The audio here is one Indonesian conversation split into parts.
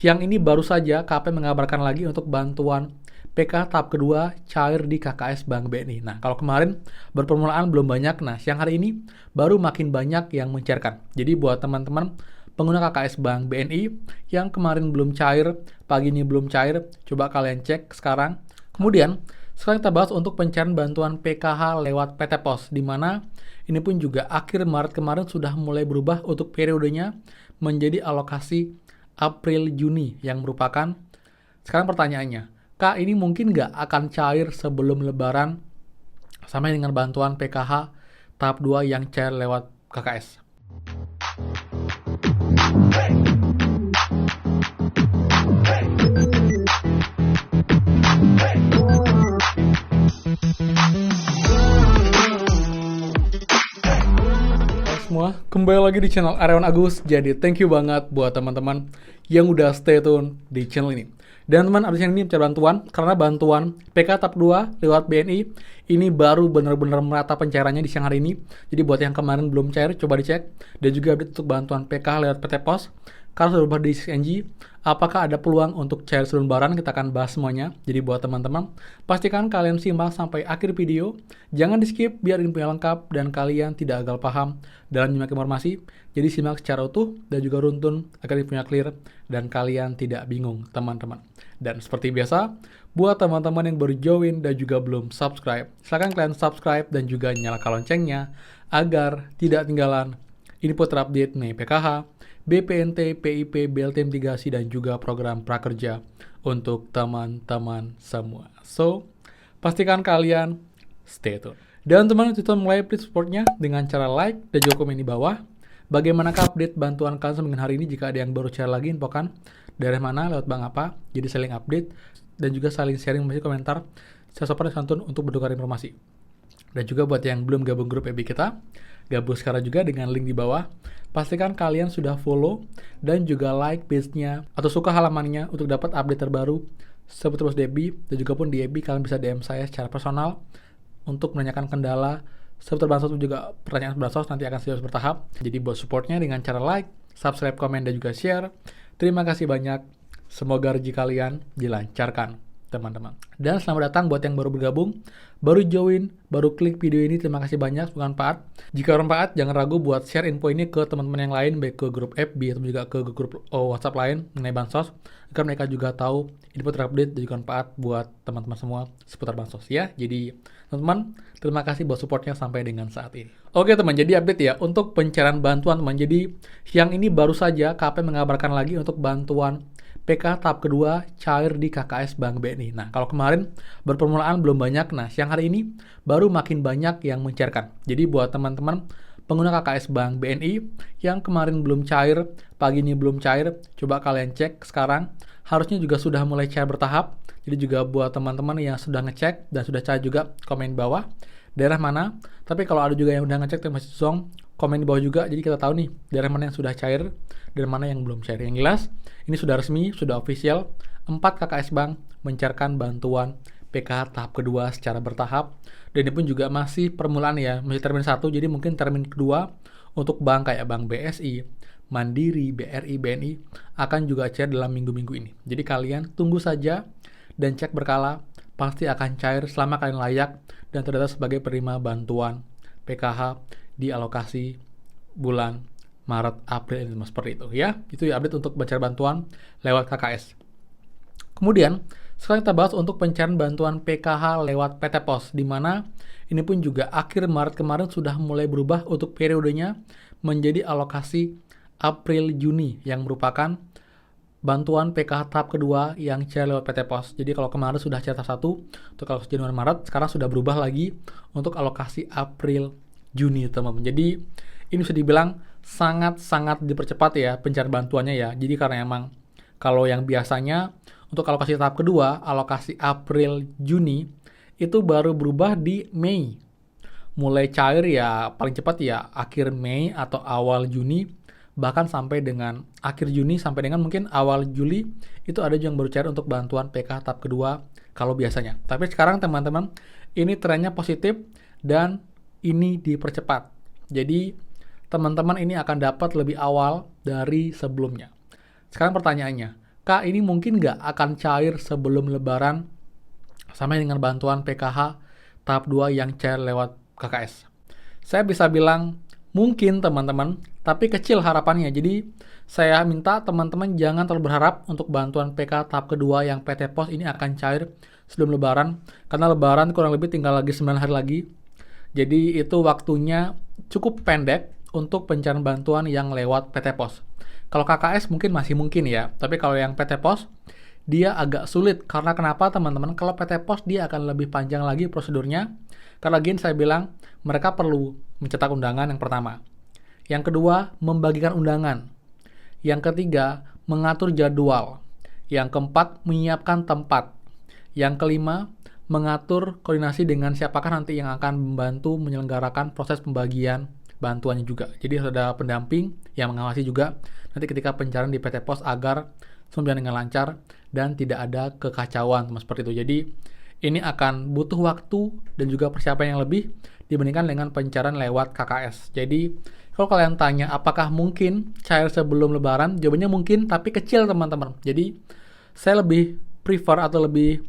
Siang ini baru saja KP mengabarkan lagi untuk bantuan PK tahap kedua cair di KKS Bank BNI. Nah, kalau kemarin berpermulaan belum banyak, nah siang hari ini baru makin banyak yang mencairkan. Jadi buat teman-teman pengguna KKS Bank BNI yang kemarin belum cair, pagi ini belum cair, coba kalian cek sekarang. Kemudian, sekarang kita bahas untuk pencairan bantuan PKH lewat PT Pos, di mana ini pun juga akhir Maret kemarin sudah mulai berubah untuk periodenya menjadi alokasi April-Juni yang merupakan, sekarang pertanyaannya, Kak ini mungkin nggak akan cair sebelum lebaran sama dengan bantuan PKH tahap 2 yang cair lewat KKS? Semua, kembali lagi di channel Aryawan Agus. Jadi thank you banget buat teman-teman yang udah stay tune di channel ini. Dan teman, abis ini mencari bantuan, karena bantuan PK tahap 2 lewat BNI ini baru benar-benar merata pencairannya di siang hari ini. Jadi buat yang kemarin belum cair, coba dicek. Dan juga update untuk bantuan PK lewat PT Pos, karena sudah berubah di CNG, apakah ada peluang untuk cair sebelum lebaran? Kita akan bahas semuanya. Jadi buat teman-teman, pastikan kalian simak sampai akhir video. Jangan di skip biar infonya lengkap dan kalian tidak gagal paham dalam menyimak informasi. Jadi simak secara utuh dan juga runtun agar infonya clear dan kalian tidak bingung, teman-teman. Dan seperti biasa, buat teman-teman yang baru join dan juga belum subscribe, silahkan kalian subscribe dan juga nyalakan loncengnya agar tidak ketinggalan info terupdate mengenai PKH, BPNT, PIP, BLT mitigasi, dan juga program prakerja untuk teman-teman semua. So, pastikan kalian stay tune. Dan teman-teman, kita mulai please supportnya dengan cara like dan juga komen di bawah. Bagaimanakah update bantuan kalian sampai dengan hari ini? Jika ada yang baru share lagi, infokan dari mana, lewat bank apa. Jadi saling update dan juga saling sharing masih komentar. Saya sopan dan santun untuk bertukar informasi. Dan juga buat yang belum gabung grup EB kita, gabung sekarang juga dengan link di bawah. Pastikan kalian sudah follow dan juga like page-nya atau suka halamannya untuk dapat update terbaru seputar EB. Dan juga pun di EB kalian bisa DM saya secara personal untuk menanyakan kendala seputar bansos, juga pertanyaan bansos nanti akan saya bertahap. Jadi buat supportnya dengan cara like, subscribe, komen, dan juga share. Terima kasih banyak. Semoga rezeki kalian dilancarkan, teman-teman. Dan selamat datang buat yang baru bergabung, baru join, baru klik video ini. Terima kasih banyak, semoga bermanfaat. Jika bermanfaat, jangan ragu buat share info ini ke teman-teman yang lain, baik ke grup FB atau juga ke grup WhatsApp lain mengenai bansos, agar mereka juga tahu info terupdate dan juga bermanfaat buat teman-teman semua seputar bansos ya. Jadi teman-teman, terima kasih buat supportnya sampai dengan saat ini. Oke teman, jadi update ya untuk pencairan bantuan teman. Jadi siang ini baru saja KP mengabarkan lagi untuk bantuan PK tahap kedua cair di KKS Bank BNI. Nah, kalau kemarin berpermulaan belum banyak, nah siang hari ini baru makin banyak yang mencairkan. Jadi buat teman-teman pengguna KKS Bank BNI yang kemarin belum cair, pagi ini belum cair, coba kalian cek sekarang. Harusnya juga sudah mulai cair bertahap. Jadi juga buat teman-teman yang sudah ngecek dan sudah cair juga, komen bawah daerah mana. Tapi kalau ada juga yang udah ngecek tapi masih zong, komen di bawah juga. Jadi kita tahu nih daerah mana yang sudah cair dan mana yang belum cair. Yang jelas ini sudah resmi, sudah official, 4 KKS Bank mencairkan bantuan PKH tahap kedua secara bertahap. Dan ini pun juga masih permulaan ya, masih termin 1, jadi mungkin termin kedua untuk bank kayak Bank BSI, Mandiri, BRI, BNI akan juga cair dalam minggu-minggu ini. Jadi kalian tunggu saja dan cek berkala, pasti akan cair selama kalian layak dan terdata sebagai penerima bantuan PKH di alokasi bulan Maret, April ini seperti itu ya. Itu ya update untuk pencairan bantuan lewat KKS. Kemudian sekarang kita bahas untuk pencairan bantuan PKH lewat PT Pos, di mana ini pun juga akhir Maret kemarin sudah mulai berubah untuk periodenya menjadi alokasi April-Juni yang merupakan bantuan PKH tahap kedua yang cair lewat PT Pos. Jadi kalau kemarin sudah cair tahap 1 untuk alokasi Januari Maret, sekarang sudah berubah lagi untuk alokasi April Juni, teman-teman. Jadi ini bisa dibilang sangat-sangat dipercepat ya pencairan bantuannya ya. Jadi karena emang kalau yang biasanya untuk alokasi tahap kedua, alokasi April Juni itu baru berubah di Mei. Mulai cair ya paling cepat ya akhir Mei atau awal Juni, bahkan sampai dengan akhir Juni sampai dengan mungkin awal Juli itu ada yang baru cair untuk bantuan PK tahap kedua kalau biasanya. Tapi sekarang teman-teman ini trennya positif dan ini dipercepat. Jadi teman-teman ini akan dapat lebih awal dari sebelumnya. Sekarang pertanyaannya, Kak, ini mungkin nggak akan cair sebelum Lebaran sampai dengan bantuan PKH tahap 2 yang cair lewat KKS? Saya bisa bilang mungkin teman-teman, tapi kecil harapannya. Jadi saya minta teman-teman jangan terlalu berharap untuk bantuan PK tahap kedua yang PT Pos ini akan cair sebelum Lebaran. Karena Lebaran kurang lebih tinggal lagi 9 hari lagi. Jadi itu waktunya cukup pendek untuk pencarian bantuan yang lewat PT Pos. Kalau KKS mungkin masih mungkin ya, tapi kalau yang PT Pos dia agak sulit. Karena kenapa teman-teman? Kalau PT Pos dia akan lebih panjang lagi prosedurnya. Karena lagi saya bilang mereka perlu mencetak undangan yang pertama. Yang kedua, membagikan undangan. Yang ketiga, mengatur jadwal. Yang keempat, menyiapkan tempat. Yang kelima, mengatur koordinasi dengan siapakah nanti yang akan membantu menyelenggarakan proses pembagian bantuannya juga. Jadi harus ada pendamping yang mengawasi juga nanti ketika pencarian di PT Pos agar semua berjalan dengan lancar dan tidak ada kekacauan seperti itu. Jadi ini akan butuh waktu dan juga persiapan yang lebih dibandingkan dengan pencarian lewat KKS. Jadi kalau kalian tanya apakah mungkin cair sebelum Lebaran, jawabannya mungkin tapi kecil teman-teman. Jadi saya lebih prefer atau lebih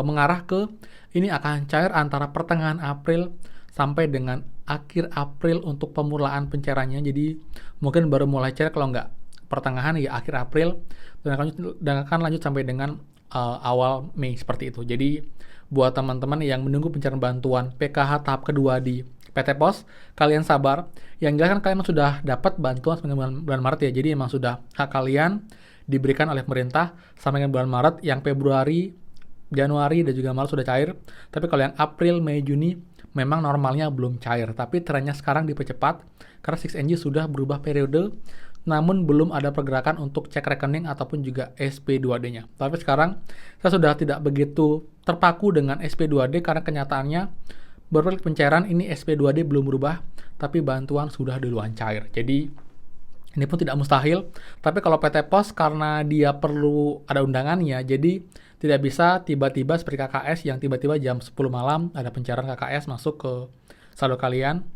mengarah ke ini akan cair antara pertengahan April sampai dengan akhir April untuk pemulaan pencairannya. Jadi mungkin baru mulai cair kalau nggak pertengahan ya akhir April dan akan lanjut sampai dengan awal Mei seperti itu. Jadi buat teman-teman yang menunggu pencarian bantuan PKH tahap kedua di PT Pos, kalian sabar. Yang jelas kan kalian sudah dapat bantuan sampai bulan Maret ya. Jadi memang sudah hak kalian diberikan oleh pemerintah sampai dengan bulan Maret. Yang Februari, Januari dan juga Maret sudah cair. Tapi kalau yang April, Mei, Juni memang normalnya belum cair. Tapi trennya sekarang dipercepat karena 6NG sudah berubah periode. Namun belum ada pergerakan untuk cek rekening ataupun juga SP2D-nya. Tapi sekarang saya sudah tidak begitu terpaku dengan SP2D karena kenyataannya baru pencairan ini SP2D belum berubah, tapi bantuan sudah duluan cair. Jadi ini pun tidak mustahil, tapi kalau PT Pos karena dia perlu ada undangannya, jadi tidak bisa tiba-tiba seperti KKS yang tiba-tiba jam 10 malam ada pencairan KKS masuk ke saldo kalian.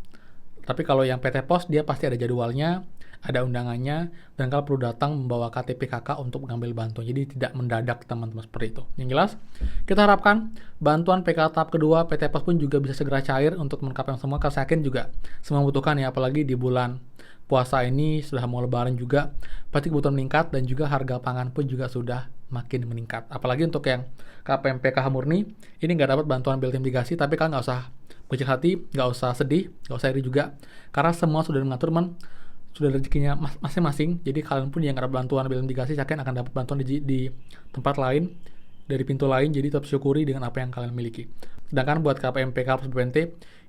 Tapi kalau yang PT Pos dia pasti ada jadwalnya, ada undangannya, dan kalau perlu datang membawa KTP KK untuk mengambil bantuan. Jadi tidak mendadak teman-teman seperti itu. Yang jelas, kita harapkan bantuan PK tahap kedua PT Pos pun juga bisa segera cair untuk melengkapi semua. Karena saya yakin juga semua membutuhkan ya, apalagi di bulan puasa ini sudah mau lebaran juga, pasti kebutuhan meningkat dan juga harga pangan pun juga sudah makin meningkat. Apalagi untuk yang KPM PKH murni, ini nggak dapat bantuan BLT mitigasi, tapi kalian nggak usah kecil hati, nggak usah sedih, nggak usah iri juga, karena semua sudah mengatur sudah rezekinya masing-masing. Jadi kalian pun yang dapat bantuan BLT mitigasi, yakin akan dapat bantuan di tempat lain, dari pintu lain. Jadi tetap syukuri dengan apa yang kalian miliki. Sedangkan buat KPM PK plus BPNT,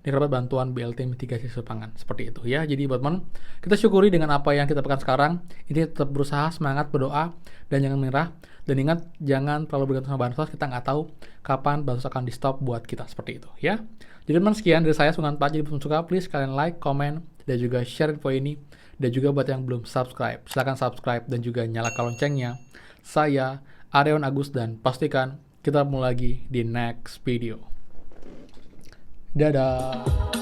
ini dapat bantuan BLT mitigasi pangan seperti itu ya. Jadi buat teman, kita syukuri dengan apa yang kita dapatkan sekarang. Ini tetap berusaha, semangat, berdoa, dan jangan menyerah. Dan ingat, jangan terlalu bergantung sama bansos. Kita nggak tahu kapan bansos akan di stop buat kita seperti itu ya. Jadi teman, sekian dari saya Sungan Pak. Jadi suka, please kalian like, comment, dan juga share info ini. Dan juga buat yang belum subscribe, silahkan subscribe dan juga nyalakan loncengnya. Saya Areon Agus dan pastikan kita ketemu lagi di next video. Dadah.